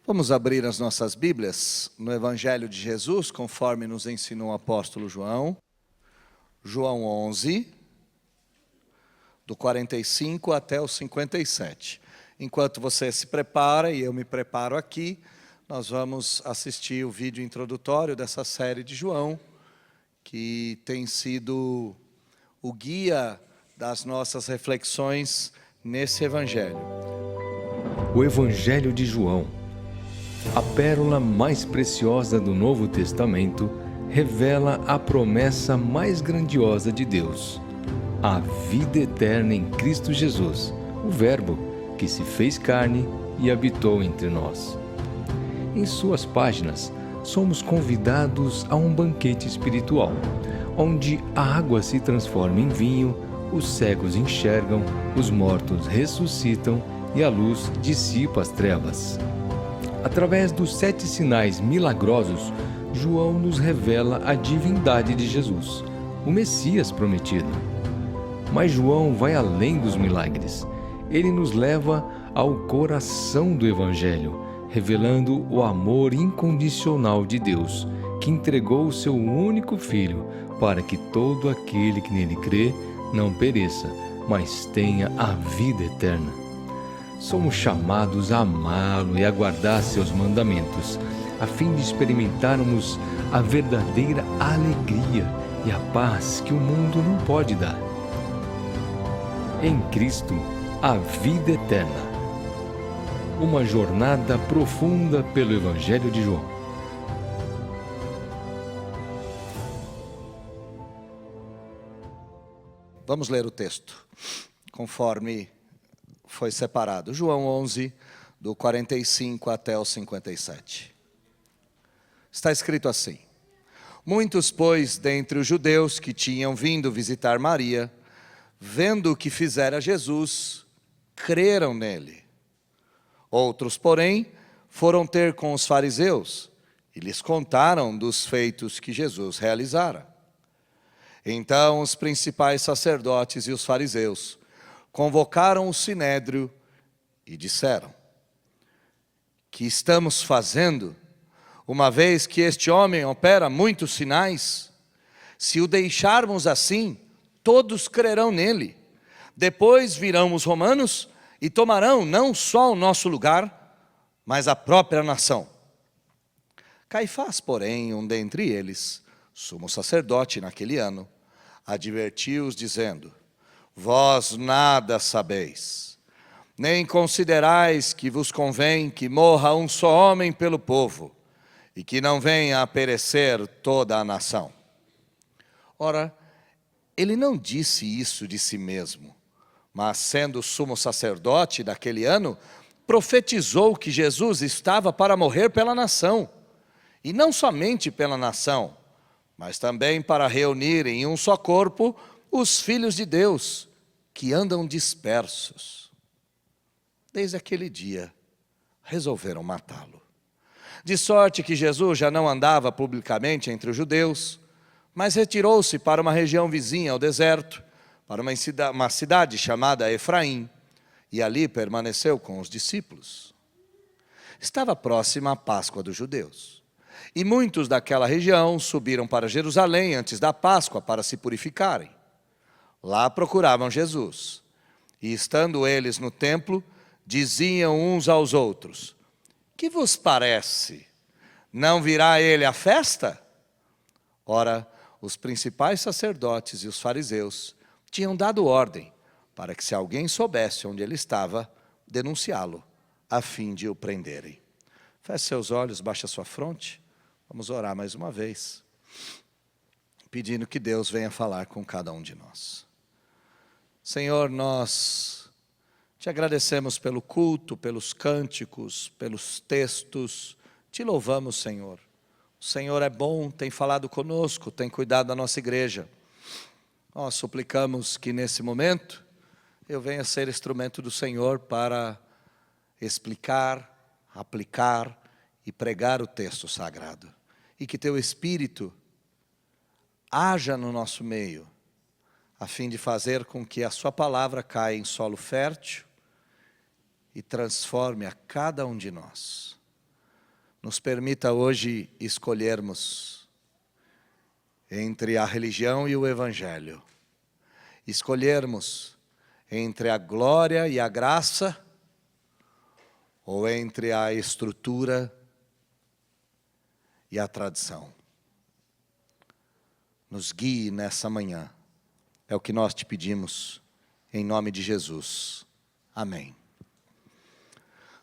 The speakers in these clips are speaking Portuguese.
Vamos abrir as nossas Bíblias no Evangelho de Jesus, conforme nos ensinou o apóstolo João. João 11, do 45 até o 57. Enquanto você se prepara e eu me preparo aqui, nós vamos assistir o vídeo introdutório dessa série de João, que tem sido o guia das nossas reflexões nesse Evangelho. O Evangelho de João, a pérola mais preciosa do Novo Testamento, revela a promessa mais grandiosa de Deus, a vida eterna em Cristo Jesus, o Verbo que se fez carne e habitou entre nós. Em suas páginas, somos convidados a um banquete espiritual, onde a água se transforma em vinho, os cegos enxergam, os mortos ressuscitam e a luz dissipa as trevas. Através dos 7 sinais milagrosos, João nos revela a divindade de Jesus, o Messias prometido. Mas João vai além dos milagres. Ele nos leva ao coração do Evangelho, revelando o amor incondicional de Deus, que entregou o seu único Filho para que todo aquele que nele crê não pereça, mas tenha a vida eterna. Somos chamados a amá-lo e a guardar seus mandamentos, a fim de experimentarmos a verdadeira alegria e a paz que o mundo não pode dar. Em Cristo, a vida eterna. Uma jornada profunda pelo Evangelho de João. Vamos ler o texto, conforme foi separado. João 11, do 45 até o 57. Está escrito assim: Muitos, pois, dentre os judeus que tinham vindo visitar Maria, vendo o que fizera Jesus, creram nele. Outros, porém, foram ter com os fariseus e lhes contaram dos feitos que Jesus realizara. Então os principais sacerdotes e os fariseus convocaram o sinédrio e disseram: Que estamos fazendo, uma vez que este homem opera muitos sinais? Se o deixarmos assim, todos crerão nele. Depois virão os romanos e tomarão não só o nosso lugar, mas a própria nação. Caifás, porém, um dentre eles, sumo sacerdote naquele ano, advertiu-os dizendo: Vós nada sabeis, nem considerais que vos convém que morra um só homem pelo povo, e que não venha a perecer toda a nação. Ora, ele não disse isso de si mesmo, mas sendo sumo sacerdote daquele ano, profetizou que Jesus estava para morrer pela nação, e não somente pela nação, mas também para reunir em um só corpo os filhos de Deus, que andam dispersos. Desde aquele dia, resolveram matá-lo. De sorte que Jesus já não andava publicamente entre os judeus, mas retirou-se para uma região vizinha ao deserto, para uma cidade chamada Efraim, e ali permaneceu com os discípulos. Estava próxima a Páscoa dos judeus, e muitos daquela região subiram para Jerusalém antes da Páscoa para se purificarem. Lá procuravam Jesus, e estando eles no templo, diziam uns aos outros: Que vos parece? Não virá ele à festa? Ora, os principais sacerdotes e os fariseus tinham dado ordem para que, se alguém soubesse onde ele estava, denunciá-lo, a fim de o prenderem. Feche seus olhos, baixe a sua fronte. Vamos orar mais uma vez, pedindo que Deus venha falar com cada um de nós. Senhor, nós te agradecemos pelo culto, pelos cânticos, pelos textos. Te louvamos, Senhor. O Senhor é bom, tem falado conosco, tem cuidado da nossa igreja. Nós suplicamos que nesse momento eu venha ser instrumento do Senhor para explicar, aplicar e pregar o texto sagrado. E que teu Espírito haja no nosso meio, a fim de fazer com que a sua palavra caia em solo fértil e transforme a cada um de nós. nos permita hoje escolhermos entre a religião e o Evangelho. Escolhermos entre a glória e a graça, ou entre a estrutura e a tradição. Nos guie nessa manhã. É o que nós te pedimos, em nome de Jesus. Amém.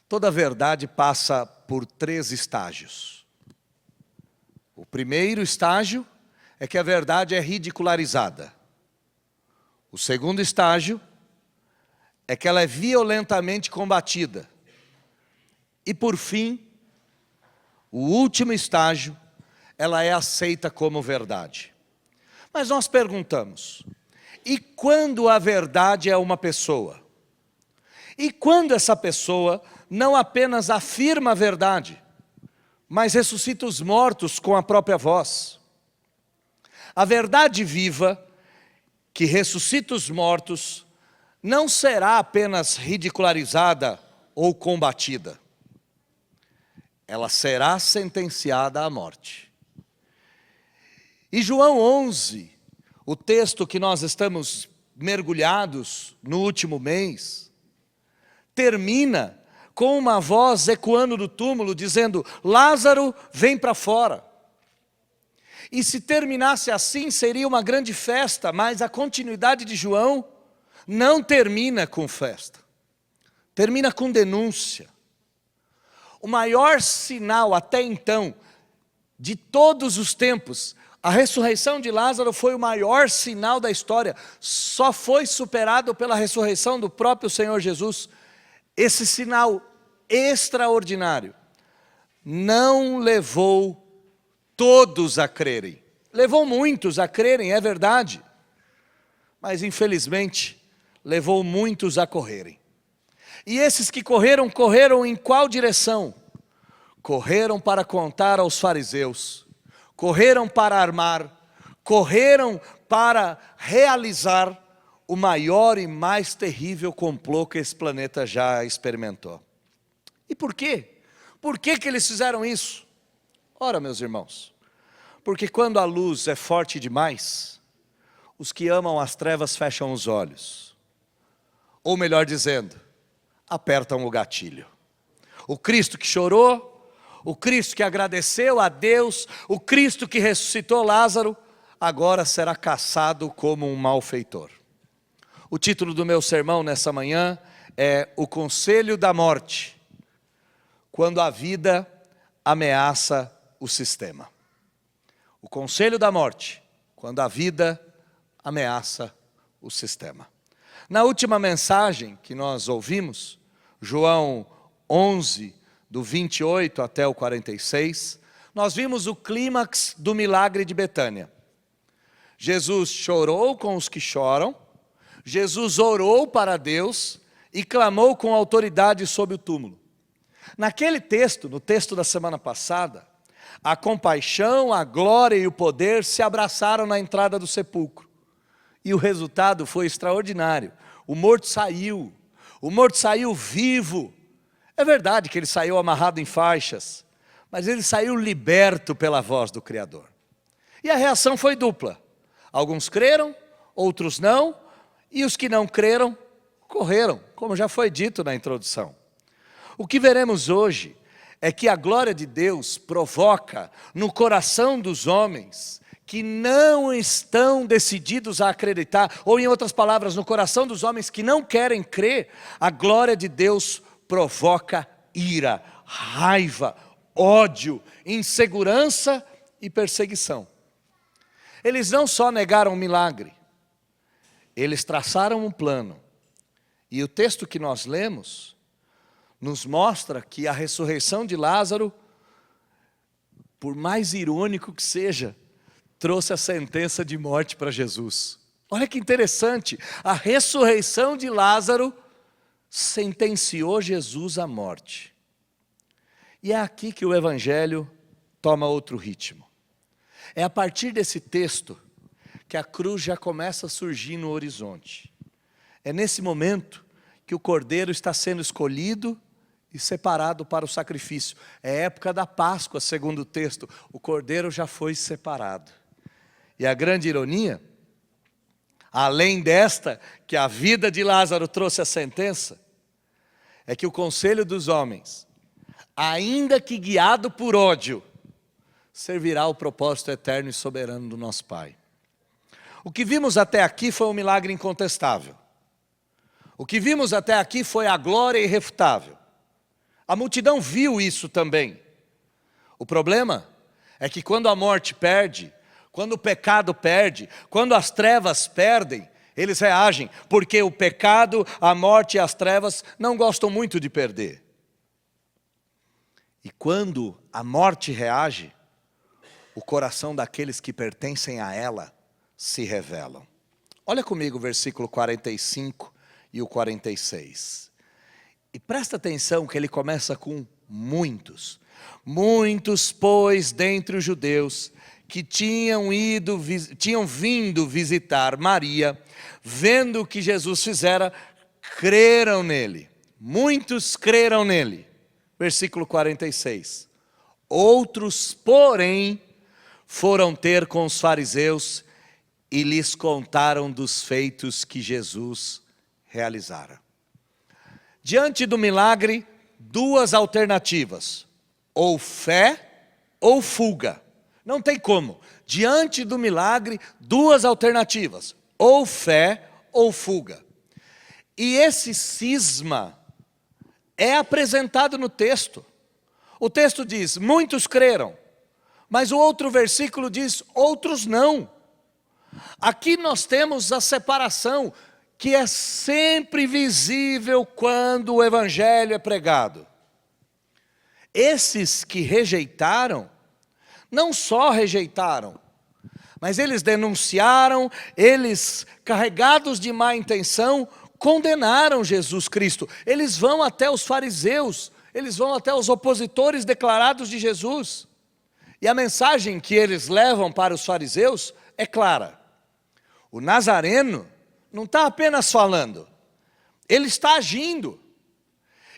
Toda verdade passa por 3 estágios. O primeiro estágio é que a verdade é ridicularizada. O segundo estágio é que ela é violentamente combatida. E por fim, o último estágio, ela é aceita como verdade. Mas nós perguntamos, e quando a verdade é uma pessoa? E quando essa pessoa não apenas afirma a verdade, mas ressuscita os mortos com a própria voz? A verdade viva, que ressuscita os mortos, não será apenas ridicularizada ou combatida. Ela será sentenciada à morte. E João 11, o texto que nós estamos mergulhados no último mês, termina com uma voz ecoando do túmulo, dizendo: Lázaro, vem para fora. E se terminasse assim, seria uma grande festa, mas a continuidade de João não termina com festa, termina com denúncia. O maior sinal até então, de todos os tempos, a ressurreição de Lázaro foi o maior sinal da história, só foi superado pela ressurreição do próprio Senhor Jesus. Esse sinal extraordinário não levou todos a crerem, levou muitos a crerem, é verdade, mas infelizmente levou muitos a correrem. E esses que correram, correram em qual direção? Correram para contar aos fariseus, correram para armar, correram para realizar o maior e mais terrível complô que esse planeta já experimentou. E por quê? Por que eles fizeram isso? Ora, meus irmãos, porque quando a luz é forte demais, os que amam as trevas fecham os olhos. Ou melhor dizendo, apertam o gatilho. O Cristo que chorou, o Cristo que agradeceu a Deus, o Cristo que ressuscitou Lázaro, agora será caçado como um malfeitor. O título do meu sermão nessa manhã é O Conselho da Morte, quando a vida ameaça o sistema. O conselho da morte, quando a vida ameaça o sistema. Na última mensagem que nós ouvimos, João 11, do 28 até o 46, nós vimos o clímax do milagre de Betânia. Jesus chorou com os que choram, Jesus orou para Deus e clamou com autoridade sobre o túmulo. Naquele texto, no texto da semana passada, a compaixão, a glória e o poder se abraçaram na entrada do sepulcro. E o resultado foi extraordinário. O morto saiu vivo. É verdade que ele saiu amarrado em faixas, mas ele saiu liberto pela voz do Criador. E a reação foi dupla. Alguns creram, outros não, e os que não creram, correram, como já foi dito na introdução. O que veremos hoje é que a glória de Deus provoca no coração dos homens que não estão decididos a acreditar, ou em outras palavras, no coração dos homens que não querem crer, a glória de Deus provoca ira, raiva, ódio, insegurança e perseguição. Eles não só negaram o milagre, eles traçaram um plano. E o texto que nós lemos nos mostra que a ressurreição de Lázaro, por mais irônico que seja, trouxe a sentença de morte para Jesus. Olha que interessante, a ressurreição de Lázaro sentenciou Jesus à morte. E é aqui que o Evangelho toma outro ritmo. É a partir desse texto que a cruz já começa a surgir no horizonte. É nesse momento que o Cordeiro está sendo escolhido e separado para o sacrifício. É época da Páscoa, segundo o texto. O cordeiro já foi separado. E a grande ironia, além desta, que a vida de Lázaro trouxe a sentença, é que o conselho dos homens, ainda que guiado por ódio, servirá ao propósito eterno e soberano do nosso Pai. O que vimos até aqui foi um milagre incontestável. O que vimos até aqui foi a glória irrefutável. A multidão viu isso também. O problema é que quando a morte perde, quando o pecado perde, quando as trevas perdem, eles reagem, porque o pecado, a morte e as trevas não gostam muito de perder. E quando a morte reage, o coração daqueles que pertencem a ela se revelam. Olha comigo o versículo 45 e o 46. E presta atenção que ele começa com muitos. Muitos, pois, dentre os judeus que tinham vindo visitar Maria, vendo o que Jesus fizera, creram nele. Muitos creram nele. Versículo 46. Outros, porém, foram ter com os fariseus e lhes contaram dos feitos que Jesus realizara. Diante do milagre, duas alternativas: ou fé ou fuga. Não tem como. Diante do milagre, duas alternativas: ou fé ou fuga. E esse cisma é apresentado no texto. O texto diz: muitos creram. Mas o outro versículo diz: outros não. Aqui nós temos a separação que é sempre visível quando o evangelho é pregado. Esses que rejeitaram, não só rejeitaram, mas eles denunciaram, eles, carregados de má intenção, condenaram Jesus Cristo. Eles vão até os fariseus, eles vão até os opositores declarados de Jesus. E a mensagem que eles levam para os fariseus é clara. O nazareno não está apenas falando, ele está agindo.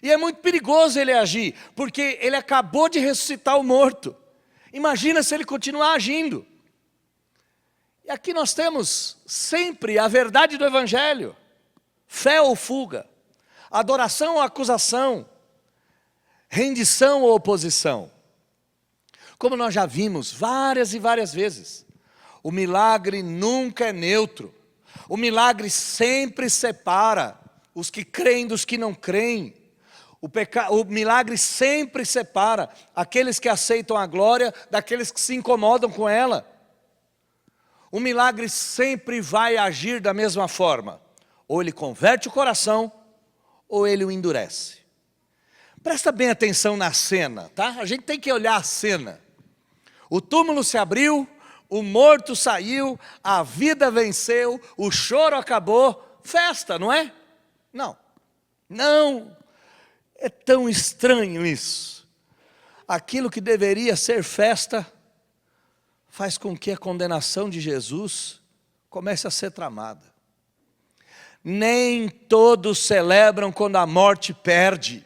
E é muito perigoso ele agir, porque ele acabou de ressuscitar o morto. Imagina se ele continuar agindo. E aqui nós temos sempre a verdade do evangelho. Fé ou fuga, adoração ou acusação, rendição ou oposição. Como nós já vimos várias e várias vezes, o milagre nunca é neutro. O milagre sempre separa os que creem dos que não creem. O milagre sempre separa aqueles que aceitam a glória daqueles que se incomodam com ela. O milagre sempre vai agir da mesma forma. Ou ele converte o coração, ou ele o endurece. Presta bem atenção na cena, tá? A gente tem que olhar a cena. O túmulo se abriu, o morto saiu, a vida venceu, o choro acabou. Festa, não é? Não. Não. É tão estranho isso. Aquilo que deveria ser festa faz com que a condenação de Jesus comece a ser tramada. Nem todos celebram quando a morte perde.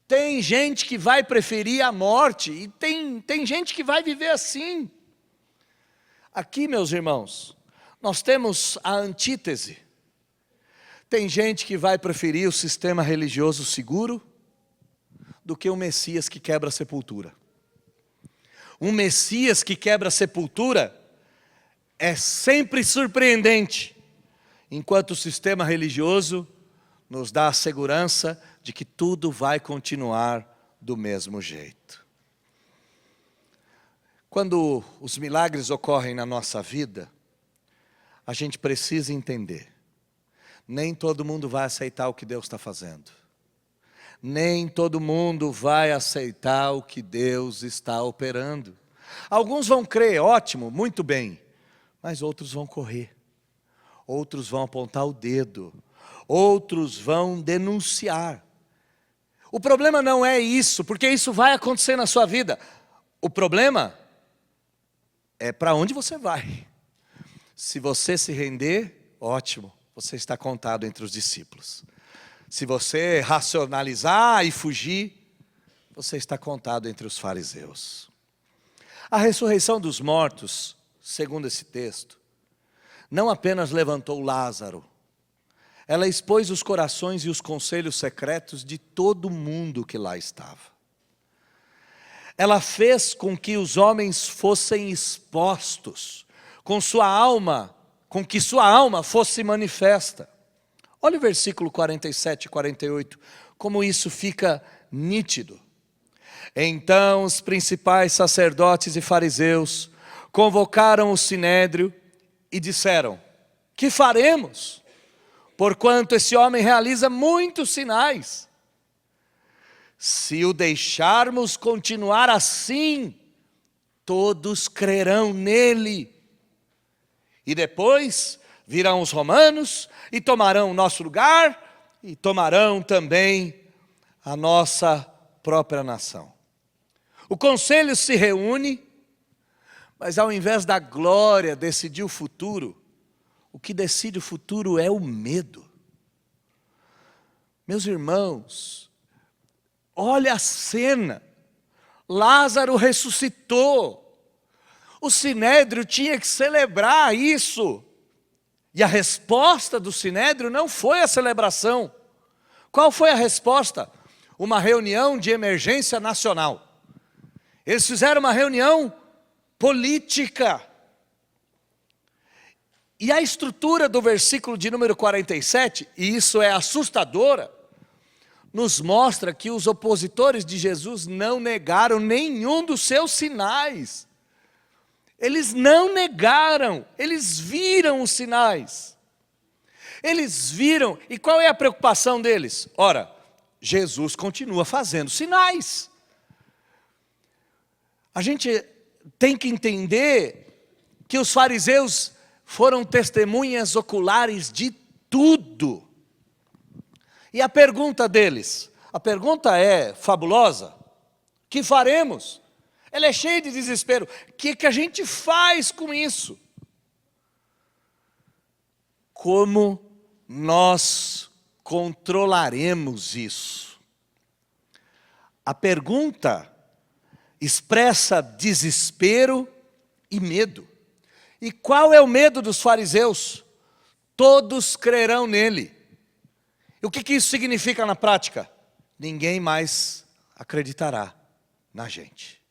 Tem gente que vai preferir a morte e tem gente que vai viver assim. Aqui, meus irmãos, nós temos a antítese. Tem gente que vai preferir o sistema religioso seguro do que o Messias que quebra a sepultura. Um Messias que quebra a sepultura é sempre surpreendente, enquanto o sistema religioso nos dá a segurança de que tudo vai continuar do mesmo jeito. Quando os milagres ocorrem na nossa vida, a gente precisa entender. Nem todo mundo vai aceitar o que Deus está fazendo. Nem todo mundo vai aceitar o que Deus está operando. Alguns vão crer, ótimo, muito bem. Mas outros vão correr. Outros vão apontar o dedo. Outros vão denunciar. O problema não é isso, porque isso vai acontecer na sua vida. O problema é para onde você vai. Se você se render, ótimo. Você está contado entre os discípulos. Se você racionalizar e fugir, você está contado entre os fariseus. A ressurreição dos mortos, segundo esse texto, não apenas levantou Lázaro, ela expôs os corações e os conselhos secretos de todo mundo que lá estava. Ela fez com que os homens fossem expostos, com que sua alma fosse manifesta. Olha o versículo 47 e 48, como isso fica nítido. Então os principais sacerdotes e fariseus convocaram o sinédrio e disseram: que faremos? Porquanto esse homem realiza muitos sinais. Se o deixarmos continuar assim, todos crerão nele. E depois virão os romanos e tomarão o nosso lugar e tomarão também a nossa própria nação. O conselho se reúne, mas ao invés da glória decidir o futuro, o que decide o futuro é o medo. Meus irmãos, olha a cena, Lázaro ressuscitou, o sinédrio tinha que celebrar isso, e a resposta do sinédrio não foi a celebração. Qual foi a resposta? Uma reunião de emergência nacional. Eles fizeram uma reunião política. E a estrutura do versículo de número 47, e isso é assustadora, nos mostra que os opositores de Jesus não negaram nenhum dos seus sinais. Eles não negaram, eles viram os sinais. Eles viram, e qual é a preocupação deles? Ora, Jesus continua fazendo sinais. A gente tem que entender que os fariseus foram testemunhas oculares de tudo. E a pergunta deles, a pergunta é fabulosa: o que faremos? Ela é cheia de desespero. O que a gente faz com isso? Como nós controlaremos isso? A pergunta expressa desespero e medo. E qual é o medo dos fariseus? Todos crerão nele. E o que isso significa na prática? Ninguém mais acreditará na gente.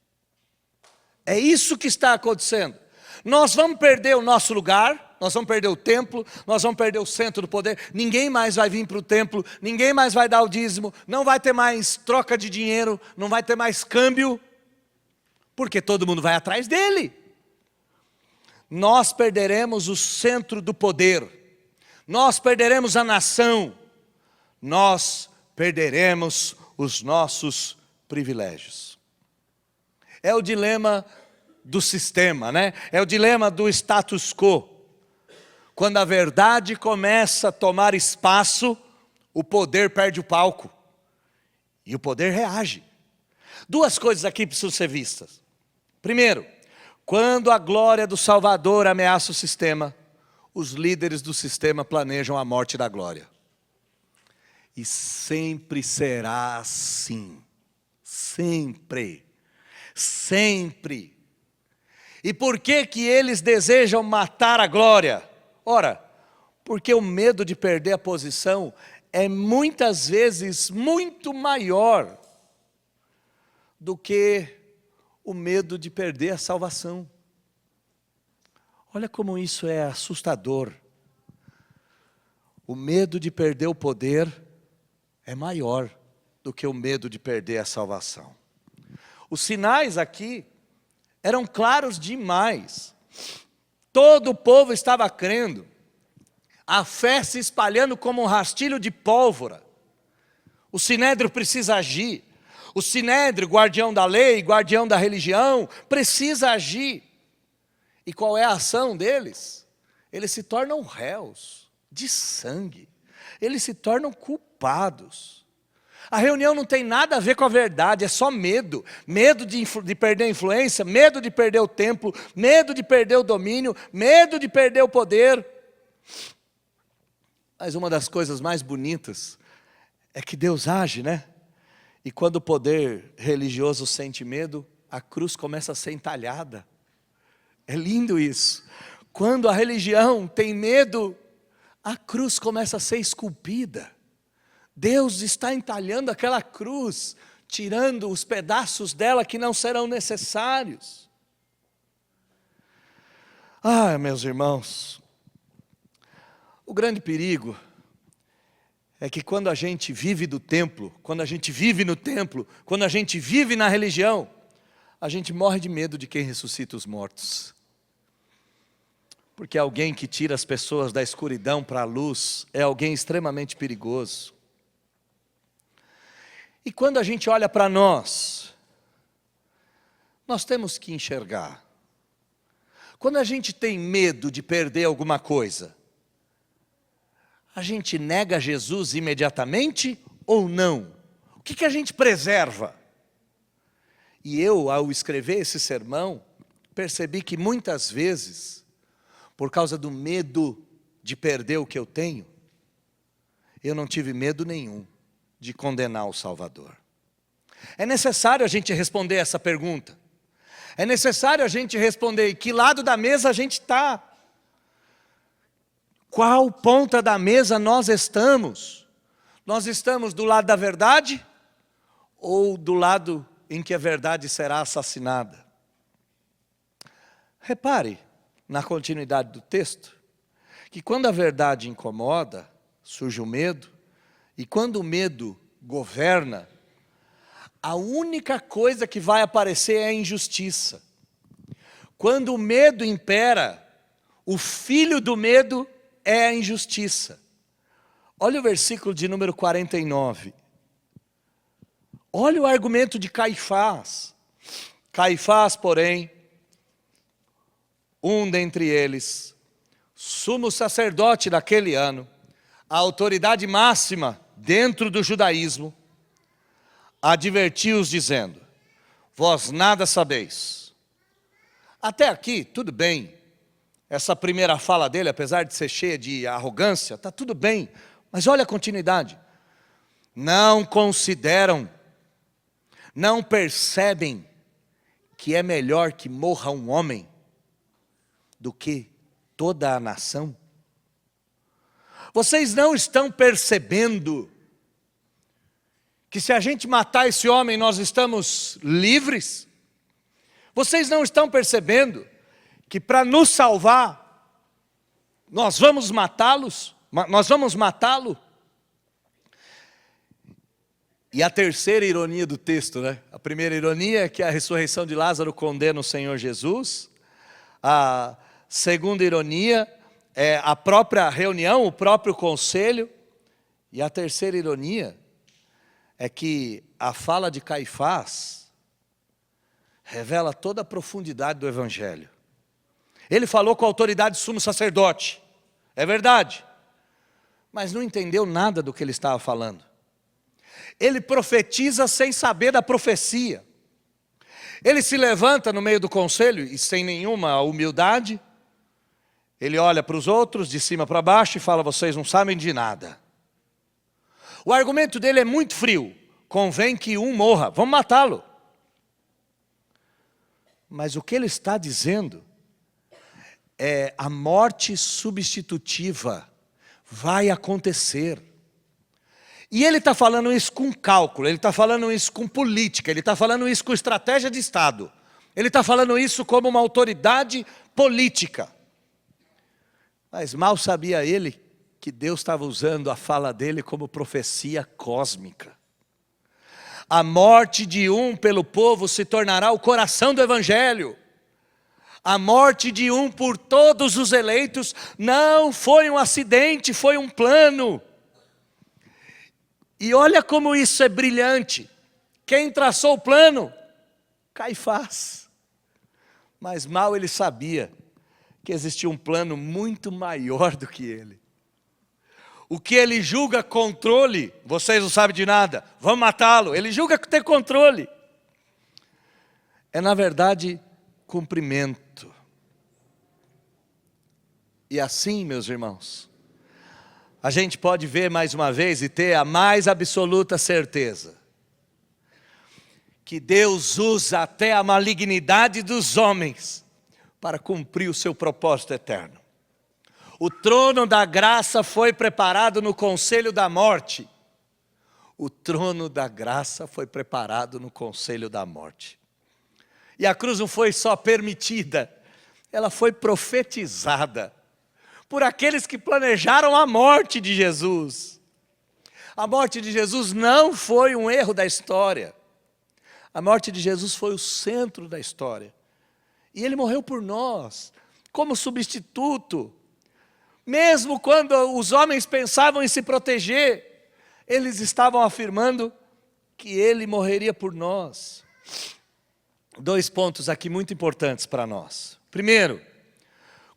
É isso que está acontecendo. Nós vamos perder o nosso lugar, nós vamos perder o templo, nós vamos perder o centro do poder. Ninguém mais vai vir para o templo, ninguém mais vai dar o dízimo, não vai ter mais troca de dinheiro, não vai ter mais câmbio, porque todo mundo vai atrás dele. Nós perderemos o centro do poder, nós perderemos a nação, nós perderemos os nossos privilégios. É o dilema do sistema, né? É o dilema do status quo. Quando a verdade começa a tomar espaço, o poder perde o palco. E o poder reage. Duas coisas aqui precisam ser vistas. Primeiro, quando a glória do Salvador ameaça o sistema, os líderes do sistema planejam a morte da glória. E sempre será assim. Sempre. Sempre. E por que eles desejam matar a glória? Ora, porque o medo de perder a posição é muitas vezes muito maior do que o medo de perder a salvação. Olha como isso é assustador. O medo de perder o poder é maior do que o medo de perder a salvação. Os sinais aqui eram claros demais. Todo o povo estava crendo. A fé se espalhando como um rastilho de pólvora. O sinédrio precisa agir. O sinédrio, guardião da lei, guardião da religião, precisa agir. E qual é a ação deles? Eles se tornam réus de sangue. Eles se tornam culpados. A reunião não tem nada a ver com a verdade, é só medo. Medo de perder a influência, medo de perder o templo, medo de perder o domínio, medo de perder o poder. Mas uma das coisas mais bonitas é que Deus age, né? E quando o poder religioso sente medo, a cruz começa a ser entalhada. É lindo isso. Quando a religião tem medo, a cruz começa a ser esculpida. Deus está entalhando aquela cruz, tirando os pedaços dela que não serão necessários. Ah, meus irmãos, o grande perigo é que quando a gente vive do templo, quando a gente vive no templo, quando a gente vive na religião, a gente morre de medo de quem ressuscita os mortos. Porque alguém que tira as pessoas da escuridão para a luz é alguém extremamente perigoso. E quando a gente olha para nós temos que enxergar. Quando a gente tem medo de perder alguma coisa, a gente nega Jesus imediatamente ou não? O que a gente preserva? E eu, ao escrever esse sermão, percebi que muitas vezes, por causa do medo de perder o que eu tenho, eu não tive medo nenhum de condenar o Salvador. É necessário a gente responder essa pergunta. É necessário a gente responder que lado da mesa a gente está. Qual ponta da mesa nós estamos? Nós estamos do lado da verdade ou do lado em que a verdade será assassinada? Repare, na continuidade do texto, que quando a verdade incomoda, surge o medo, e quando o medo governa, a única coisa que vai aparecer é a injustiça. Quando o medo impera, o filho do medo é a injustiça. Olha o versículo de número 49. Olha o argumento de Caifás. Caifás, porém, um dentre eles, sumo sacerdote daquele ano, a autoridade máxima dentro do judaísmo, advertiu-os dizendo: vós nada sabeis. Até aqui, tudo bem. Essa primeira fala dele, apesar de ser cheia de arrogância, está tudo bem. Mas olha a continuidade. Não consideram, não percebem que é melhor que morra um homem do que toda a nação? Vocês não estão percebendo que se a gente matar esse homem, nós estamos livres? Vocês não estão percebendo que para nos salvar, nós vamos matá-los? Nós vamos matá-lo? E a terceira ironia do texto, né? A primeira ironia é que a ressurreição de Lázaro condena o Senhor Jesus. A segunda ironia é a própria reunião, o próprio conselho. E a terceira ironia é que a fala de Caifás revela toda a profundidade do Evangelho. Ele falou com a autoridade de sumo sacerdote, é verdade, mas não entendeu nada do que ele estava falando. Ele profetiza sem saber da profecia. Ele se levanta no meio do conselho e sem nenhuma humildade, ele olha para os outros de cima para baixo e fala: vocês não sabem de nada. O argumento dele é muito frio. Convém que um morra, vamos matá-lo. Mas o que ele está dizendo é: a morte substitutiva vai acontecer. E ele está falando isso com cálculo, ele está falando isso com política, ele está falando isso com estratégia de Estado. Ele está falando isso como uma autoridade política. Mas mal sabia ele que Deus estava usando a fala dele como profecia cósmica. A morte de um pelo povo se tornará o coração do Evangelho. A morte de um por todos os eleitos não foi um acidente, foi um plano. E olha como isso é brilhante. Quem traçou o plano? Caifás. Mas mal ele sabia que existia um plano muito maior do que ele. O que ele julga controle, vocês não sabem de nada, vamos matá-lo. Ele julga ter controle. É na verdade cumprimento. E assim, meus irmãos, a gente pode ver mais uma vez e ter a mais absoluta certeza que Deus usa até a malignidade dos homens para cumprir o seu propósito eterno. O trono da graça foi preparado no conselho da morte. O trono da graça foi preparado no conselho da morte. E a cruz não foi só permitida, ela foi profetizada por aqueles que planejaram a morte de Jesus. A morte de Jesus não foi um erro da história. A morte de Jesus foi o centro da história. E Ele morreu por nós, como substituto. Mesmo quando os homens pensavam em se proteger, eles estavam afirmando que Ele morreria por nós. 2 pontos aqui muito importantes para nós. Primeiro,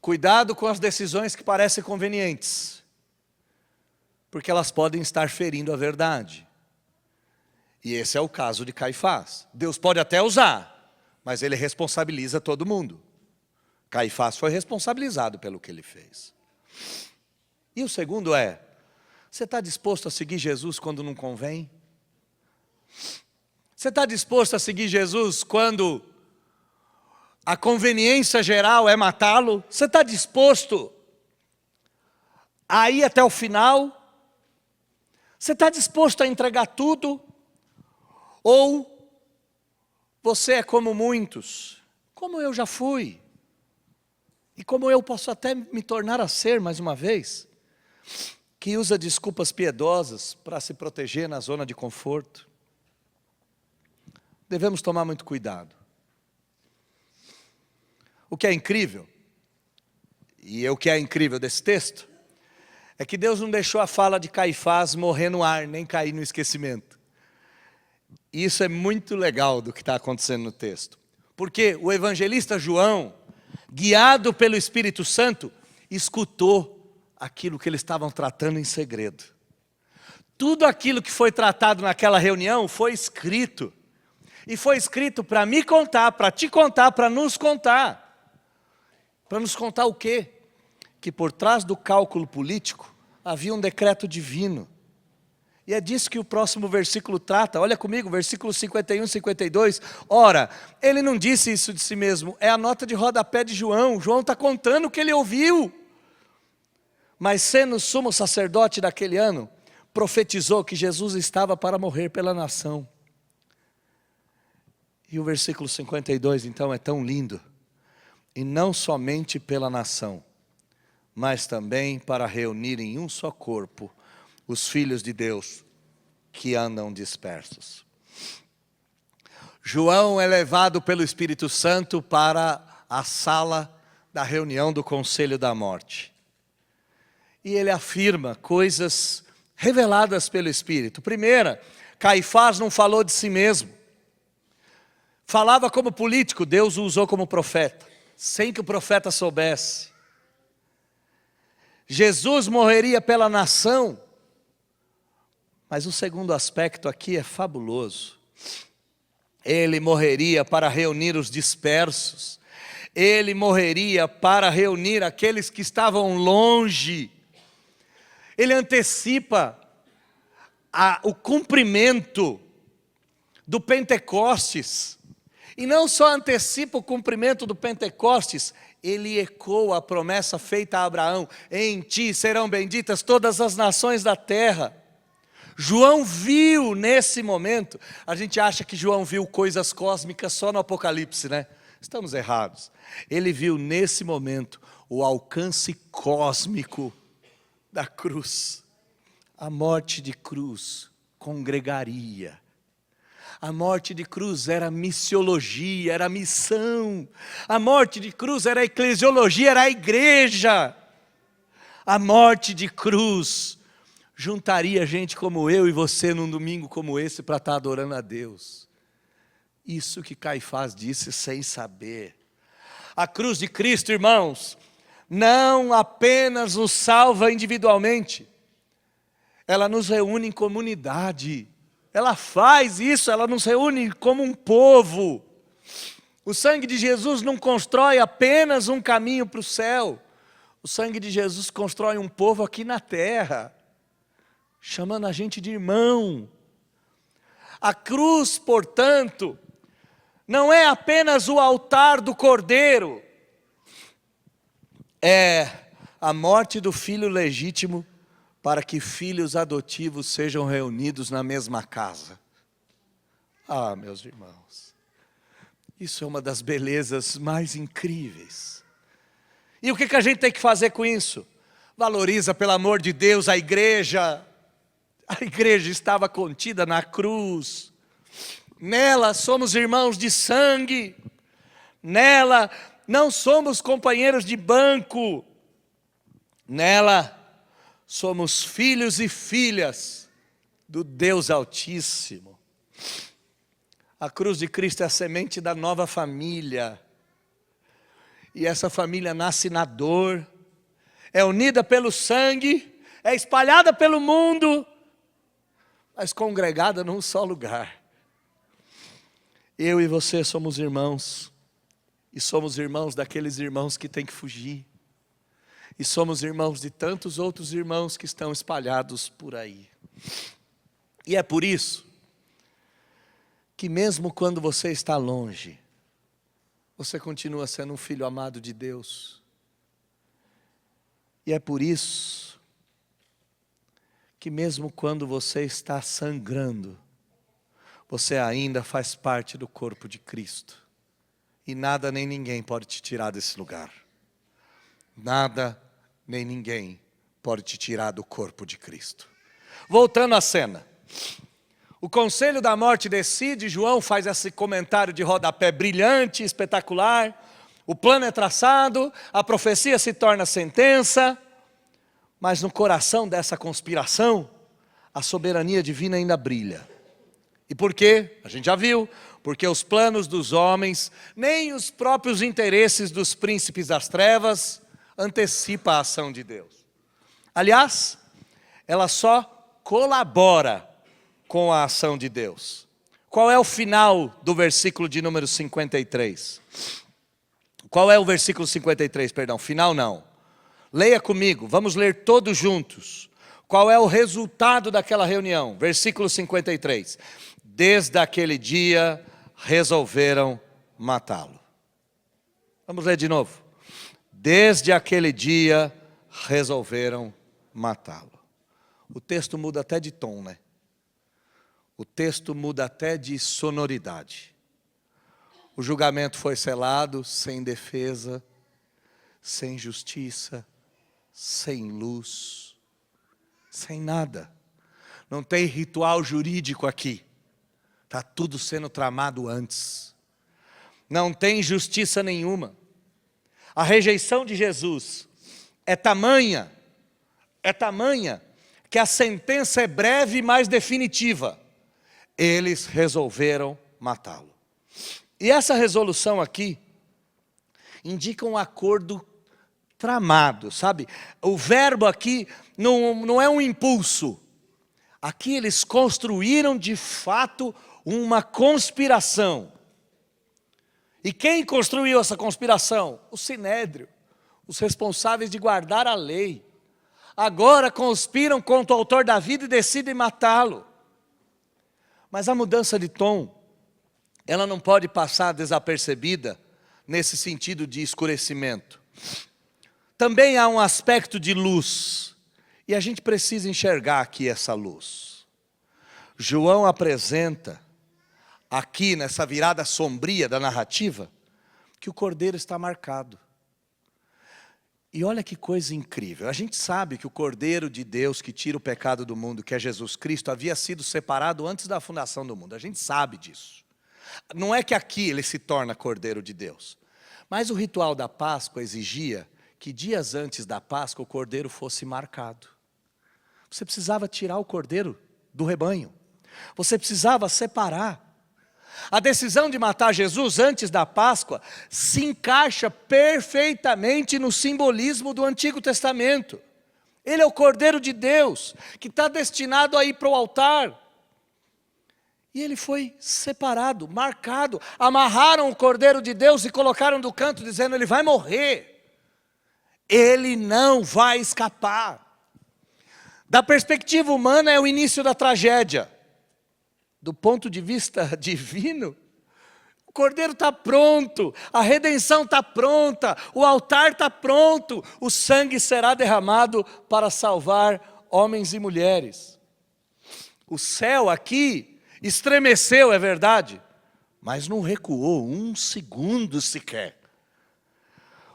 cuidado com as decisões que parecem convenientes, porque elas podem estar ferindo a verdade. E esse é o caso de Caifás. Deus pode até usar, mas Ele responsabiliza todo mundo. Caifás foi responsabilizado pelo que ele fez. E o segundo é, você está disposto a seguir Jesus quando não convém? Você está disposto a seguir Jesus quando a conveniência geral é matá-lo? Você está disposto a ir até o final? Você está disposto a entregar tudo? Ou você é como muitos, como eu já fui, e como eu posso até me tornar a ser mais uma vez, que usa desculpas piedosas para se proteger na zona de conforto? Devemos tomar muito cuidado. O que é incrível, e o que é incrível desse texto, é que Deus não deixou a fala de Caifás morrer no ar, nem cair no esquecimento. E isso é muito legal do que está acontecendo no texto. Porque o evangelista João, guiado pelo Espírito Santo, escutou aquilo que eles estavam tratando em segredo. Tudo aquilo que foi tratado naquela reunião foi escrito. E foi escrito para me contar, para te contar, para nos contar. Para nos contar o quê? Que por trás do cálculo político havia um decreto divino. E é disso que o próximo versículo trata. Olha comigo, versículo 51 e 52. Ora, ele não disse isso de si mesmo, é a nota de rodapé de João. João está contando o que ele ouviu. Mas sendo sumo sacerdote daquele ano, profetizou que Jesus estava para morrer pela nação. E o versículo 52 então é tão lindo. E não somente pela nação, mas também para reunir em um só corpo os filhos de Deus que andam dispersos. João é levado pelo Espírito Santo para a sala da reunião do Conselho da Morte. E ele afirma coisas reveladas pelo Espírito. Primeira, Caifás não falou de si mesmo. Falava como político, Deus o usou como profeta, sem que o profeta soubesse. Jesus morreria pela nação. Mas o segundo aspecto aqui é fabuloso. Ele morreria para reunir os dispersos. Ele morreria para reunir aqueles que estavam longe. Ele antecipa o cumprimento do Pentecostes. E não só antecipa o cumprimento do Pentecostes, ele ecoa a promessa feita a Abraão: em ti serão benditas todas as nações da terra. João viu nesse momento, a gente acha que João viu coisas cósmicas só no Apocalipse, né? Estamos errados. Ele viu nesse momento o alcance cósmico da cruz. A morte de cruz congregaria. A morte de cruz era missiologia, era missão. A morte de cruz era eclesiologia, era a igreja. A morte de cruz juntaria gente como eu e você num domingo como esse para estar adorando a Deus. Isso que Caifás disse sem saber. A cruz de Cristo, irmãos, não apenas nos salva individualmente, ela nos reúne em comunidade. Ela faz isso, ela nos reúne como um povo. O sangue de Jesus não constrói apenas um caminho para o céu. O sangue de Jesus constrói um povo aqui na terra. chamando a gente de irmão. A cruz, portanto, não é apenas o altar do Cordeiro, é a morte do filho legítimo para que filhos adotivos sejam reunidos na mesma casa. Ah, meus irmãos, isso é uma das belezas mais incríveis. E o que a gente tem que fazer com isso? Valoriza, pelo amor de Deus, a igreja. A igreja estava contida na cruz. Nela somos irmãos de sangue. Nela não somos companheiros de banco. Nela somos filhos e filhas do Deus Altíssimo. A cruz de Cristo é a semente da nova família. E essa família nasce na dor, é unida pelo sangue, é espalhada pelo mundo, mas congregada num só lugar. Eu e você somos irmãos, e somos irmãos daqueles irmãos que têm que fugir, e somos irmãos de tantos outros irmãos que estão espalhados por aí. E é por isso que mesmo quando você está longe, você continua sendo um filho amado de Deus. E é por isso que mesmo quando você está sangrando, você ainda faz parte do corpo de Cristo. E nada nem ninguém pode te tirar desse lugar. Nada nem ninguém pode te tirar do corpo de Cristo. Voltando à cena. O conselho da morte decide, João faz esse comentário de rodapé brilhante, espetacular. O plano é traçado, a profecia se torna sentença, mas no coração dessa conspiração, a soberania divina ainda brilha. E por quê? A gente já viu, porque os planos dos homens, nem os próprios interesses dos príncipes das trevas, antecipam a ação de Deus. Aliás, ela só colabora com a ação de Deus. Qual é o final do versículo de número 53? Qual é o versículo 53, perdão? Final não. Leia comigo, vamos ler todos juntos. Qual é o resultado daquela reunião? Versículo 53. Desde aquele dia resolveram matá-lo. Vamos ler de novo. Desde aquele dia resolveram matá-lo. O texto muda até de tom, né? O texto muda até de sonoridade. O julgamento foi selado sem defesa, sem justiça, sem luz, sem nada. Não tem ritual jurídico aqui. Está tudo sendo tramado antes. Não tem justiça nenhuma. A rejeição de Jesus é tamanha que a sentença é breve, mas definitiva. Eles resolveram matá-lo. E essa resolução aqui indica um acordo tramado, sabe? O verbo aqui não é um impulso. Aqui eles construíram de fato uma conspiração. E quem construiu essa conspiração? O Sinédrio, os responsáveis de guardar a lei. Agora conspiram contra o autor da vida e decidem matá-lo. Mas a mudança de tom, ela não pode passar desapercebida nesse sentido de escurecimento. Também há um aspecto de luz, e a gente precisa enxergar aqui essa luz. João apresenta, aqui nessa virada sombria da narrativa, que o Cordeiro está marcado. E olha que coisa incrível, a gente sabe que o Cordeiro de Deus que tira o pecado do mundo, que é Jesus Cristo, havia sido separado antes da fundação do mundo, a gente sabe disso. Não é que aqui ele se torna Cordeiro de Deus, mas o ritual da Páscoa exigia que dias antes da Páscoa o Cordeiro fosse marcado. Você precisava tirar o Cordeiro do rebanho, você precisava separar. A decisão de matar Jesus antes da Páscoa se encaixa perfeitamente no simbolismo do Antigo Testamento. Ele é o Cordeiro de Deus, que está destinado a ir para o altar. E ele foi separado, marcado. Amarraram o Cordeiro de Deus e colocaram do canto, dizendo: ele vai morrer. Ele não vai escapar. Da perspectiva humana é o início da tragédia. Do ponto de vista divino, o Cordeiro está pronto, a redenção está pronta, o altar está pronto, o sangue será derramado para salvar homens e mulheres. O céu aqui estremeceu, é verdade, mas não recuou um segundo sequer.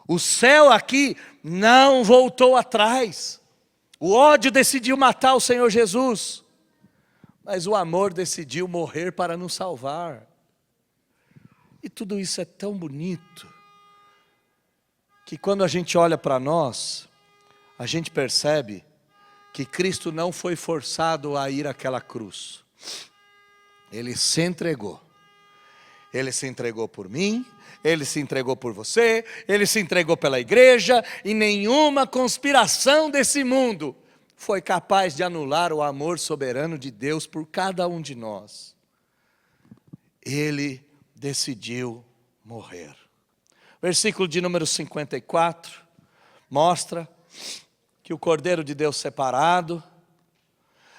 O céu aqui não voltou atrás. O ódio decidiu matar o Senhor Jesus, mas o amor decidiu morrer para nos salvar. E tudo isso é tão bonito, que quando a gente olha para nós, a gente percebe que Cristo não foi forçado a ir àquela cruz. Ele se entregou. Ele se entregou por mim, Ele se entregou por você, Ele se entregou pela igreja, e nenhuma conspiração desse mundo foi capaz de anular o amor soberano de Deus por cada um de nós. Ele decidiu morrer. Versículo de número 54 mostra que o Cordeiro de Deus separado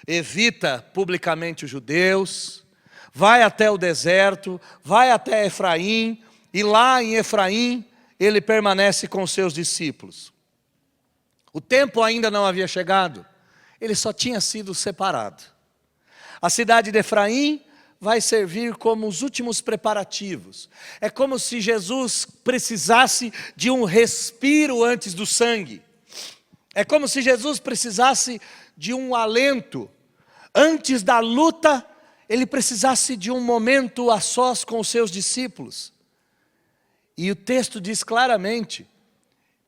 evita publicamente os judeus, vai até o deserto, vai até Efraim, e lá em Efraim ele permanece com seus discípulos. O tempo ainda não havia chegado, ele só tinha sido separado. A cidade de Efraim vai servir como os últimos preparativos. É como se Jesus precisasse de um respiro antes do sangue. É como se Jesus precisasse de um alento. Antes da luta, ele precisasse de um momento a sós com os seus discípulos. E o texto diz claramente,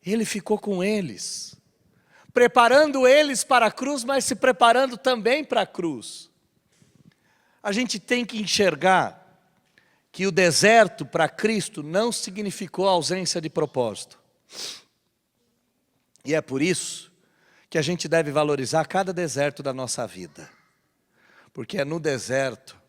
ele ficou com eles, preparando eles para a cruz, mas se preparando também para a cruz. A gente tem que enxergar que o deserto para Cristo não significou ausência de propósito. E é por isso que a gente deve valorizar cada deserto da nossa vida. Porque é no deserto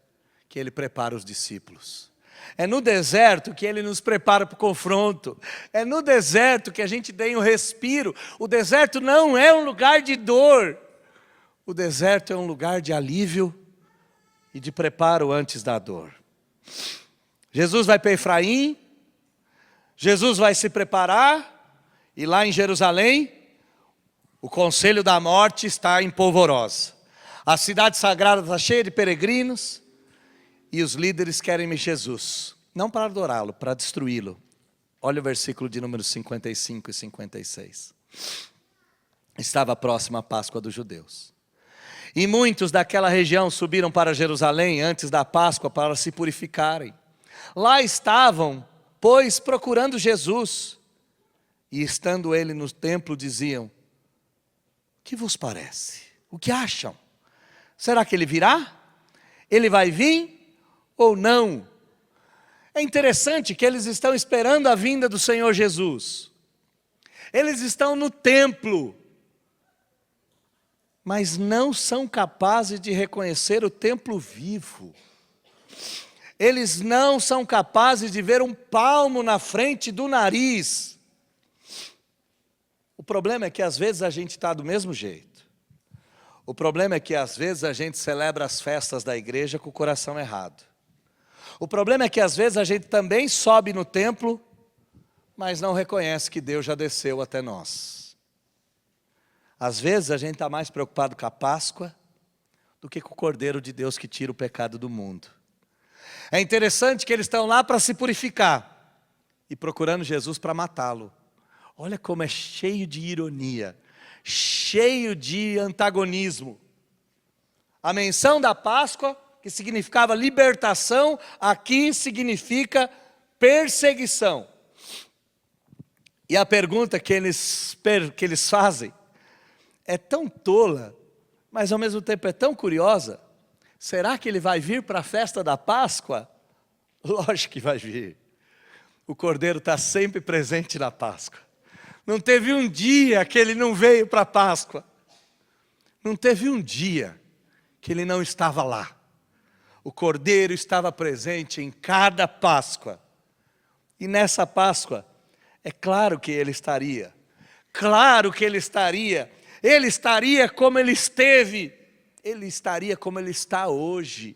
que Ele prepara os discípulos. É no deserto que Ele nos prepara para o confronto. É no deserto que a gente tem um respiro. O deserto não é um lugar de dor. O deserto é um lugar de alívio e de preparo antes da dor. Jesus vai para Efraim, Jesus vai se preparar, e lá em Jerusalém, o conselho da morte está em polvorosa. A cidade sagrada está cheia de peregrinos, e os líderes querem Jesus, não para adorá-lo, para destruí-lo. Olha o versículo de número 55 e 56. Estava próxima a Páscoa dos judeus. E muitos daquela região subiram para Jerusalém antes da Páscoa para se purificarem. Lá estavam, pois, procurando Jesus. E estando ele no templo, diziam: o que vos parece? O que acham? Será que ele virá? Ele vai vir ou não? É interessante que eles estão esperando a vinda do Senhor Jesus. Eles estão no templo, mas não são capazes de reconhecer o templo vivo. Eles não são capazes de ver um palmo na frente do nariz. O problema é que às vezes a gente está do mesmo jeito. O problema é que às vezes a gente celebra as festas da igreja com o coração errado. O problema é que às vezes a gente também sobe no templo, mas não reconhece que Deus já desceu até nós. Às vezes a gente está mais preocupado com a Páscoa do que com o Cordeiro de Deus que tira o pecado do mundo. É interessante que eles estão lá para se purificar e procurando Jesus para matá-lo. Olha como é cheio de ironia, cheio de antagonismo. A menção da Páscoa, que significava libertação, aqui significa perseguição. E a pergunta que eles fazem é tão tola, mas ao mesmo tempo é tão curiosa. Será que ele vai vir para a festa da Páscoa? Lógico que vai vir. O Cordeiro está sempre presente na Páscoa. Não teve um dia que ele não veio para a Páscoa. Não teve um dia que ele não estava lá. O Cordeiro estava presente em cada Páscoa. E nessa Páscoa, é claro que ele estaria. Claro que ele estaria Ele estaria como ele esteve, ele estaria como ele está hoje,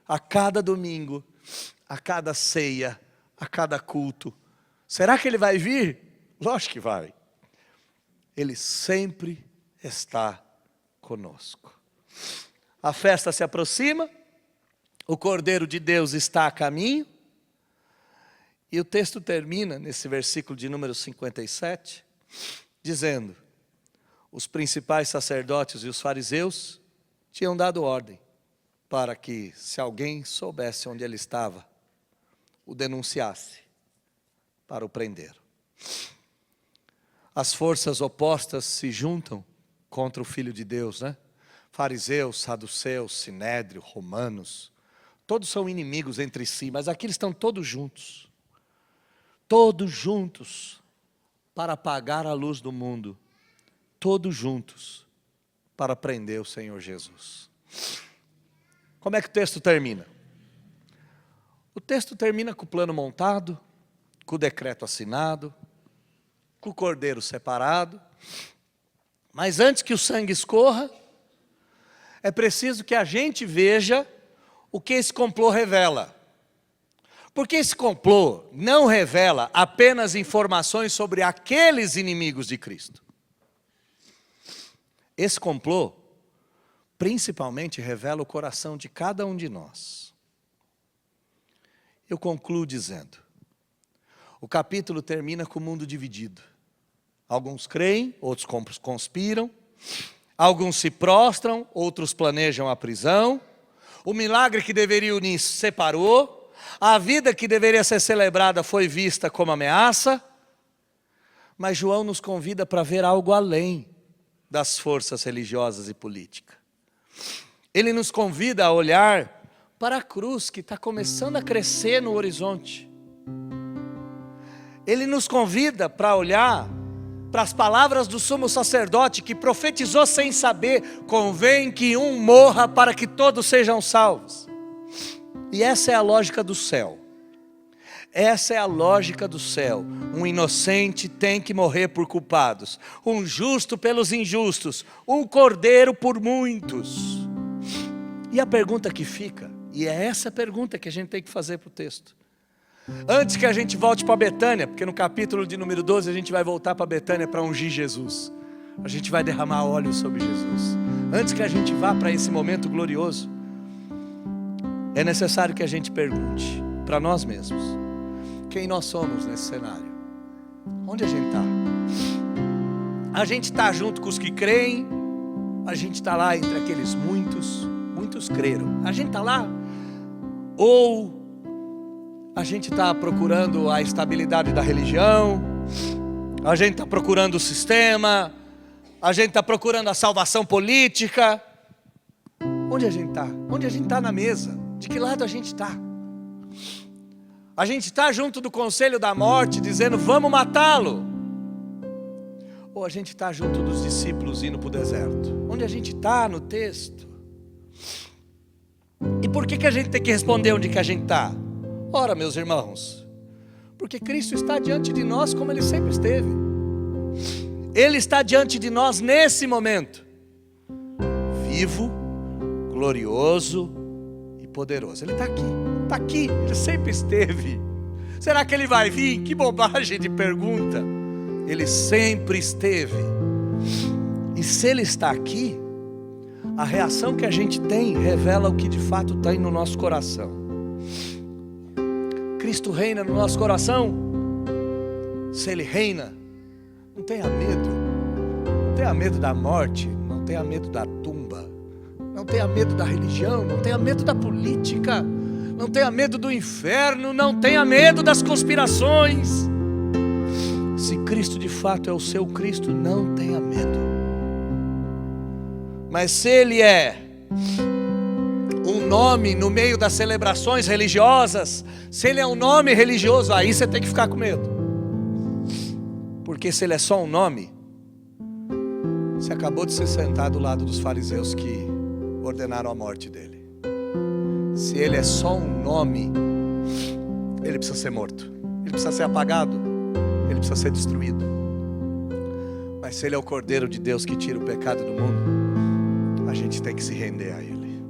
a cada domingo, a cada ceia, a cada culto. Será que ele vai vir? Lógico que vai. Ele sempre está conosco. A festa se aproxima, o Cordeiro de Deus está a caminho, e o texto termina nesse versículo de número 57, dizendo: os principais sacerdotes e os fariseus tinham dado ordem para que, se alguém soubesse onde ele estava, o denunciasse para o prender. As forças opostas se juntam contra o Filho de Deus, né? Fariseus, saduceus, sinédrio, romanos, todos são inimigos entre si, mas aqui eles estão todos juntos para apagar a luz do mundo, todos juntos para prender o Senhor Jesus. Como é que o texto termina? O texto termina com o plano montado, com o decreto assinado, com o cordeiro separado, mas antes que o sangue escorra, é preciso que a gente veja o que esse complô revela. Porque esse complô não revela apenas informações sobre aqueles inimigos de Cristo. Esse complô, principalmente, revela o coração de cada um de nós. Eu concluo dizendo, o capítulo termina com o mundo dividido. Alguns creem, outros conspiram, alguns se prostram, outros planejam a prisão. O milagre que deveria unir se separou, a vida que deveria ser celebrada foi vista como ameaça, mas João nos convida para ver algo além das forças religiosas e políticas. Ele nos convida a olhar para a cruz que está começando a crescer no horizonte. Ele nos convida para olhar para as palavras do sumo sacerdote que profetizou sem saber: convém que um morra para que todos sejam salvos. E essa é a lógica do céu. Essa é a lógica do céu. Um inocente tem que morrer por culpados, um justo pelos injustos, um cordeiro por muitos. E a pergunta que fica, e é essa pergunta que a gente tem que fazer para o texto, antes que a gente volte para Betânia, porque no capítulo de número 12 a gente vai voltar para Betânia para ungir Jesus, a gente vai derramar óleo sobre Jesus. Antes que a gente vá para esse momento glorioso, é necessário que a gente pergunte para nós mesmos: quem nós somos nesse cenário? Onde a gente está? A gente está junto com os que creem? A gente está lá entre aqueles muitos creram? A gente está lá? Ou a gente está procurando a estabilidade da religião? A gente está procurando o sistema? A gente está procurando a salvação política? Onde a gente está? Onde a gente está na mesa? De que lado a gente está? A gente está junto do conselho da morte, dizendo: vamos matá-lo? Ou a gente está junto dos discípulos indo para o deserto? Onde a gente está no texto? E por que a gente tem que responder onde que a gente está? Ora, meus irmãos, porque Cristo está diante de nós como Ele sempre esteve. Ele está diante de nós nesse momento, vivo, glorioso e poderoso. Ele está aqui, Ele sempre esteve. Será que Ele vai vir? Que bobagem de pergunta. Ele sempre esteve. E se Ele está aqui, a reação que a gente tem revela o que de fato tem no nosso coração. Cristo reina no nosso coração. Se Ele reina, não tenha medo. Não tenha medo da morte, não tenha medo da tumba, não tenha medo da religião, não tenha medo da política, não tenha medo do inferno, não tenha medo das conspirações. Se Cristo de fato é o seu Cristo, não tenha medo. Mas se Ele é um nome no meio das celebrações religiosas, se Ele é um nome religioso, aí você tem que ficar com medo. Porque se Ele é só um nome, você acabou de se sentar do lado dos fariseus que ordenaram a morte dele. Se Ele é só um nome, Ele precisa ser morto, Ele precisa ser apagado, Ele precisa ser destruído. Mas se Ele é o Cordeiro de Deus que tira o pecado do mundo, a gente tem que se render a Ele.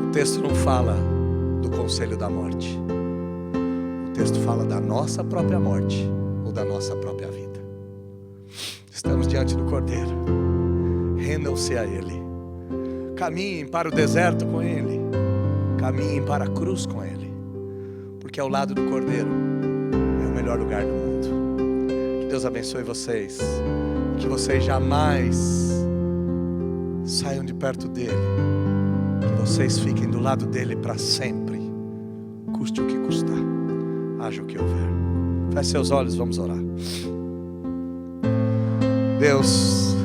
O texto não fala do conselho da morte. O texto fala da nossa própria morte ou da nossa própria vida. Estamos diante do Cordeiro. Rendam-se a Ele. Caminhem para o deserto com Ele. Caminhem para a cruz com Ele. Porque ao lado do Cordeiro é o melhor lugar do mundo. Que Deus abençoe vocês. Que vocês jamais saiam de perto dEle. Que vocês fiquem do lado dEle para sempre. Custe o que custar. Haja o que houver. Feche seus olhos, vamos orar. Deus,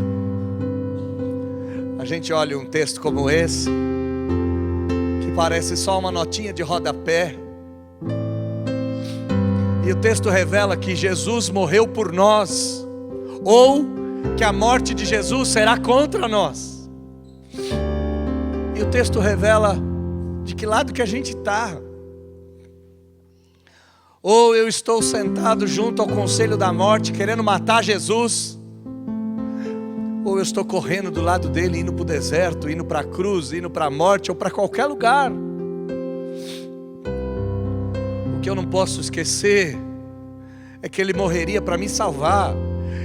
a gente olha um texto como esse, que parece só uma notinha de rodapé, e o texto revela que Jesus morreu por nós, ou que a morte de Jesus será contra nós. E o texto revela de que lado que a gente está. Ou eu estou sentado junto ao conselho da morte, querendo matar Jesus, ou eu estou correndo do lado dele, indo para o deserto, indo para a cruz, indo para a morte, ou para qualquer lugar. O que eu não posso esquecer é que ele morreria para me salvar,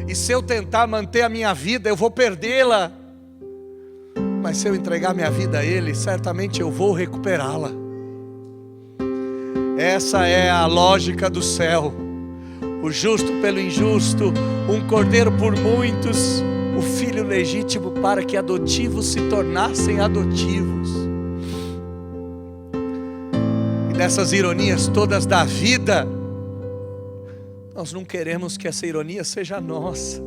e se eu tentar manter a minha vida, eu vou perdê-la. Mas se eu entregar minha vida a Ele, certamente eu vou recuperá-la. Essa é a lógica do céu. O justo pelo injusto, um cordeiro por muitos, o filho legítimo para que adotivos se tornassem adotivos. E dessas ironias todas da vida, nós não queremos que essa ironia seja nossa.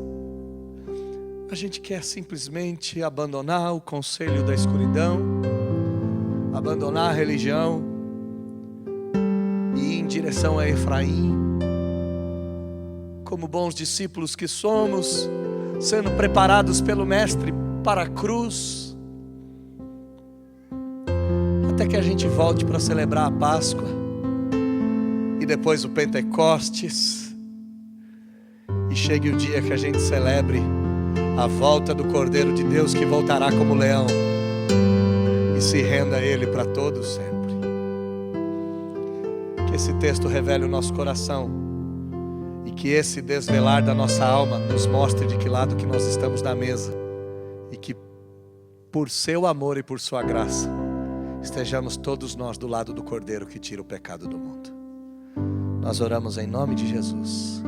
A gente quer simplesmente abandonar o conselho da escuridão, abandonar a religião e ir em direção a Efraim, como bons discípulos que somos, sendo preparados pelo Mestre para a cruz, até que a gente volte para celebrar a Páscoa e depois o Pentecostes, e chegue o dia que a gente celebre a volta do Cordeiro de Deus, que voltará como leão, e se renda a Ele para todo sempre. Que esse texto revele o nosso coração, e que esse desvelar da nossa alma nos mostre de que lado que nós estamos na mesa, e que por seu amor e por sua graça estejamos todos nós do lado do Cordeiro que tira o pecado do mundo. Nós oramos em nome de Jesus.